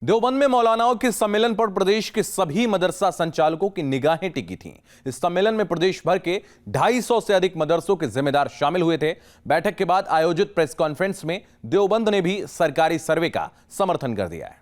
देवबंद में मौलानाओं के सम्मेलन पर प्रदेश के सभी मदरसा संचालकों की निगाहें टिकी थीं। इस सम्मेलन में प्रदेश भर के 250 से अधिक मदरसों के जिम्मेदार शामिल हुए थे। बैठक के बाद आयोजित प्रेस कॉन्फ्रेंस में देवबंद ने भी सरकारी सर्वे का समर्थन कर दिया है।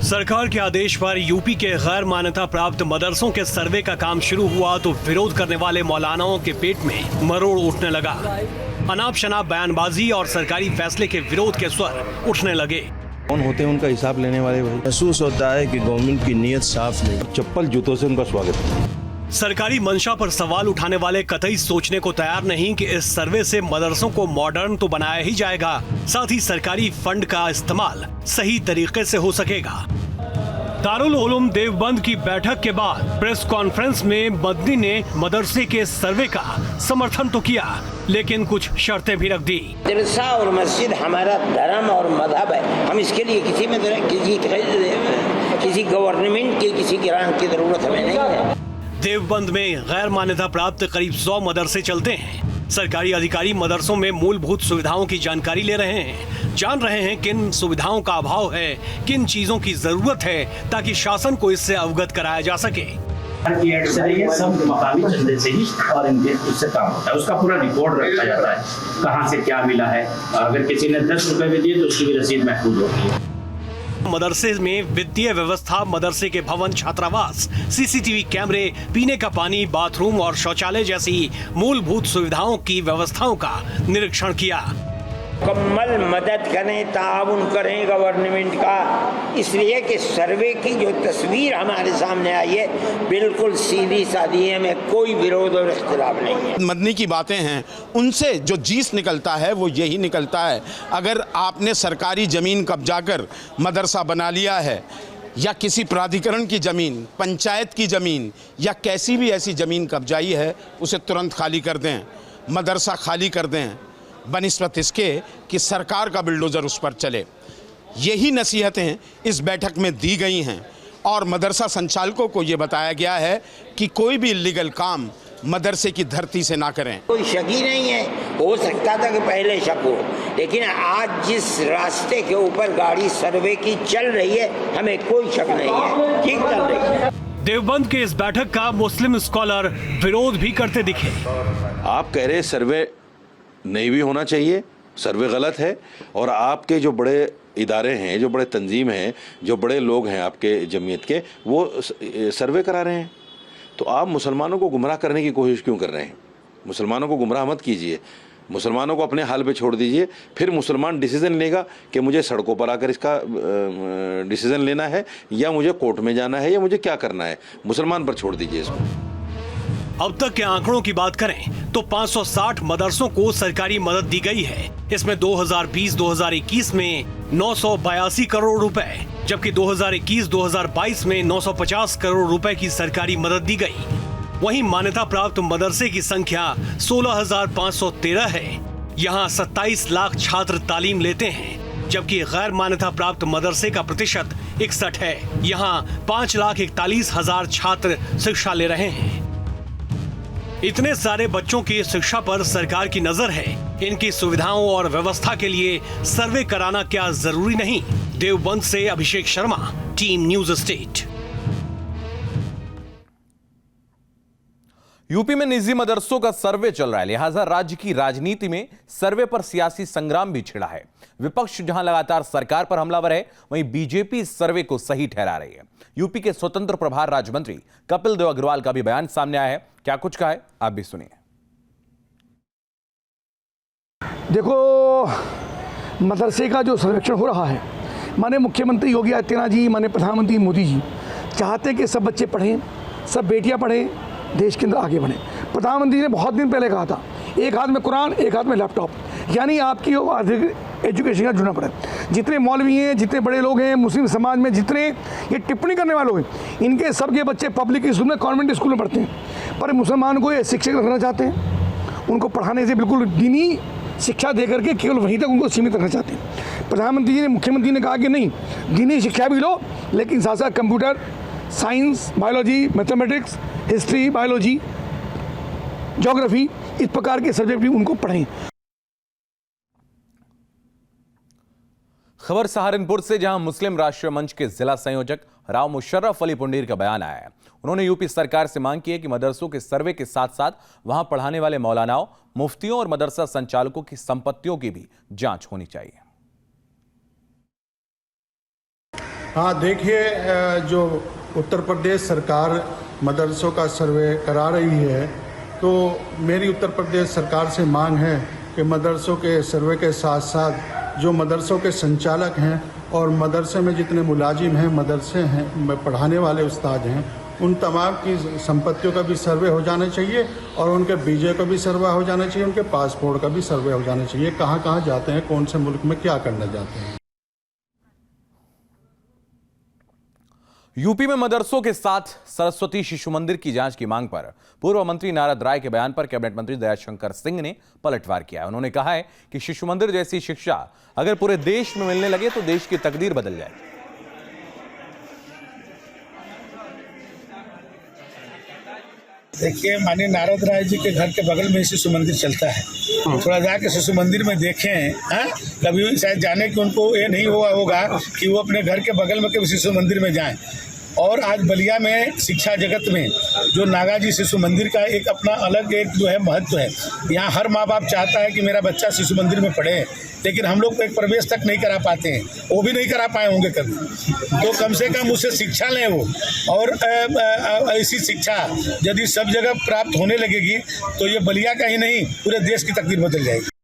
सरकार के आदेश पर यूपी के गैर मान्यता प्राप्त मदरसों के सर्वे का काम शुरू हुआ तो विरोध करने वाले मौलानाओं के पेट में मरोड़ उठने लगा। अनाप शनाप बयानबाजी और सरकारी फैसले के विरोध के स्वर उठने लगे। कौन होते हैं उनका हिसाब लेने वाले? भाई महसूस होता है कि गवर्नमेंट की नीयत साफ नहीं। चप्पल जूतों से उनका स्वागत है। सरकारी मंशा पर सवाल उठाने वाले कतई सोचने को तैयार नहीं कि इस सर्वे से मदरसों को मॉडर्न तो बनाया ही जाएगा, साथ ही सरकारी फंड का इस्तेमाल सही तरीके से हो सकेगा। दारुल उलूम देवबंद की बैठक के बाद प्रेस कॉन्फ्रेंस में मदनी ने मदरसे के सर्वे का समर्थन तो किया, लेकिन कुछ शर्तें भी रख दी। मदरसा और मस्जिद हमारा धर्म और मजहब है। हम इसके लिए किसी गवर्नमेंट की किसी ग्रांट की जरूरत हमें नहीं है। देवबंद में गैर मान्यता प्राप्त करीब 100 मदरसे चलते हैं। सरकारी अधिकारी मदरसों में मूलभूत सुविधाओं की जानकारी ले रहे हैं, जान रहे हैं किन सुविधाओं का अभाव है, किन चीजों की जरूरत है, ताकि शासन को इससे अवगत कराया जा सके। सब मकामी चंदे से ही और इनके उससे काम होता है। उसका पूरा रिकॉर्ड रखा जाता है, कहाँ से क्या मिला है। अगर किसी ने 10 रुपए भी दिए तो उसकी भी रसीद महफूज होती है। मदरसे में वित्तीय व्यवस्था, मदरसे के भवन, छात्रावास, सीसीटीवी कैमरे, पीने का पानी, बाथरूम और शौचालय जैसी मूलभूत सुविधाओं की व्यवस्थाओं का निरीक्षण किया। मुकम्मल मदद करें, ताउन करें गवर्नमेंट का, इसलिए कि सर्वे की जो तस्वीर हमारे सामने आई है बिल्कुल सीधी सादी है, में कोई विरोध और इख्तिलाफ नहीं है। मदनी की बातें हैं, उनसे जो जीस निकलता है वो यही निकलता है। अगर आपने सरकारी ज़मीन कब्जा कर मदरसा बना लिया है या किसी प्राधिकरण की ज़मीन, पंचायत की ज़मीन या कैसी भी ऐसी ज़मीन कब्जाई है, उसे तुरंत खाली कर दें, मदरसा खाली कर दें, बनिस्बत इसके कि सरकार का बिल्डोज़र उस पर चले। यही नसीहतें इस बैठक में दी गई हैं और मदरसा संचालकों को ये बताया गया है कि कोई भी इल्लीगल काम मदरसे की धरती से ना करें। कोई शक ही नहीं है। हो सकता था कि पहले शक हो, लेकिन आज जिस रास्ते के ऊपर गाड़ी सर्वे की चल रही है हमें कोई शक नहीं है, ठीक चल रही है। देवबंद के इस बैठक का मुस्लिम स्कॉलर विरोध भी करते दिखे। आप कह रहे सर्वे नहीं भी होना चाहिए, सर्वे गलत है, और आपके जो बड़े इदारे हैं, जो बड़े तंजीम हैं, जो बड़े लोग हैं आपके जमीयत के, वो सर्वे करा रहे हैं, तो आप मुसलमानों को गुमराह करने की कोशिश क्यों कर रहे हैं? मुसलमानों को गुमराह मत कीजिए, मुसलमानों को अपने हाल पे छोड़ दीजिए। फिर मुसलमान डिसीजन लेगा कि मुझे सड़कों पर आकर इसका डिसीजन लेना है या मुझे कोर्ट में जाना है या मुझे क्या करना है। मुसलमान पर छोड़ दीजिए इसको। अब तक के आंकड़ों की बात करें तो 560 मदरसों को सरकारी मदद दी गई है। इसमें 2020-2021 में 982 करोड़ रुपए, जबकि 2021-2022 में 950 करोड़ रुपए की सरकारी मदद दी गई। वहीं मान्यता प्राप्त मदरसे की संख्या 16,513 है। यहाँ 27 लाख छात्र तालीम लेते हैं, जबकि गैर मान्यता प्राप्त मदरसे का प्रतिशत 61 है। यहाँ 5,41,000 छात्र शिक्षा ले रहे हैं। इतने सारे बच्चों की शिक्षा पर सरकार की नजर है, इनकी सुविधाओं और व्यवस्था के लिए सर्वे कराना क्या जरूरी नहीं? देवबंद से Abhishek Sharma, team news state. UP में निजी मदरसों का सर्वे चल रहा है, लिहाजा राज्य की राजनीति में सर्वे पर सियासी संग्राम भी छिड़ा है। विपक्ष जहां लगातार सरकार पर हमलावर है, वहीं बीजेपी इस सर्वे को सही ठहरा रही है। यूपी के स्वतंत्र प्रभार राज्य मंत्री कपिल देव अग्रवाल का भी बयान सामने आया है। क्या कुछ कहा है, आप भी सुनिए। देखो, मदरसे का जो सर्वेक्षण हो रहा है, माननीय मुख्यमंत्री योगी आदित्यनाथ जी, माननीय प्रधानमंत्री मोदी जी चाहते कि सब बच्चे पढ़ें, सब बेटियां पढ़ें, देश के अंदर आगे बढ़े। प्रधानमंत्री ने बहुत दिन पहले कहा था, एक हाथ में कुरान, एक हाथ में लैपटॉप, यानी आपकी एजुकेशन का जुड़ना पड़े। जितने मौलवी हैं, जितने बड़े लोग हैं मुस्लिम समाज में, जितने ये टिप्पणी करने वाले लोग हैं, इनके सबके बच्चे पब्लिक स्कूल में, कॉन्वेंट स्कूल में पढ़ते हैं, पर मुसलमान को ये शिक्षक रखना चाहते हैं। उनको पढ़ाने से बिल्कुल दीनी शिक्षा दे करके केवल वहीं तक उनको सीमित रखना चाहते हैं। प्रधानमंत्री जी ने, मुख्यमंत्री ने कहा कि नहीं, दीनी शिक्षा भी लो लेकिन साथ साथ computer science, biology, mathematics, history, biology, geography, इस प्रकार के सब्जेक्ट भी उनको पढ़ें। खबर सहारनपुर से, जहां मुस्लिम राष्ट्रीय मंच के जिला संयोजक राव मुशर्रफ अली पुंडीर का बयान आया है। उन्होंने यूपी सरकार से मांग की है कि मदरसों के सर्वे के साथ साथ वहां पढ़ाने वाले मौलानाओं, मुफ्तियों और मदरसा संचालकों की संपत्तियों की भी जांच होनी चाहिए। हाँ, देखिए, जो उत्तर प्रदेश सरकार मदरसों का सर्वे करा रही है, तो मेरी उत्तर प्रदेश सरकार से मांग है कि मदरसों के सर्वे के साथ साथ जो मदरसों के संचालक हैं और मदरसे में जितने मुलाजिम हैं, मदरसे हैं, पढ़ाने वाले उस्ताद हैं, उन तमाम की संपत्तियों का भी सर्वे हो जाना चाहिए और उनके बीजे का भी सर्वे हो जाना चाहिए, उनके पासपोर्ट का भी सर्वे हो जाना चाहिए, कहाँ कहाँ जाते हैं, कौन से मुल्क में क्या करने जाते हैं। यूपी में मदरसों के साथ सरस्वती शिशु मंदिर की जांच की मांग पर पूर्व मंत्री नारद राय के बयान पर कैबिनेट मंत्री दयाशंकर सिंह ने पलटवार किया है। उन्होंने कहा है कि शिशु मंदिर जैसी शिक्षा अगर पूरे देश में मिलने लगे तो देश की तकदीर बदल जाए। देखिए, माननीय नारद राय जी के घर के बगल में शिशु मंदिर चलता है। थोड़ा जाके शिशु मंदिर में देखें, कभी शायद जाने की उनको ये नहीं हुआ होगा कि वो अपने घर के बगल में कभी शिशु मंदिर में जाएं। और आज बलिया में शिक्षा जगत में जो नागाजी शिशु मंदिर का एक अपना अलग एक जो है महत्व है। यहाँ हर माँ बाप चाहता है कि मेरा बच्चा शिशु मंदिर में पढ़े, लेकिन हम लोग को एक प्रवेश तक नहीं करा पाते हैं, वो भी नहीं करा पाए होंगे कभी। तो कम से कम उससे शिक्षा लें वो, और ऐसी शिक्षा यदि सब जगह प्राप्त होने लगेगी तो ये बलिया का ही नहीं पूरे देश की तकदीर बदल जाएगी।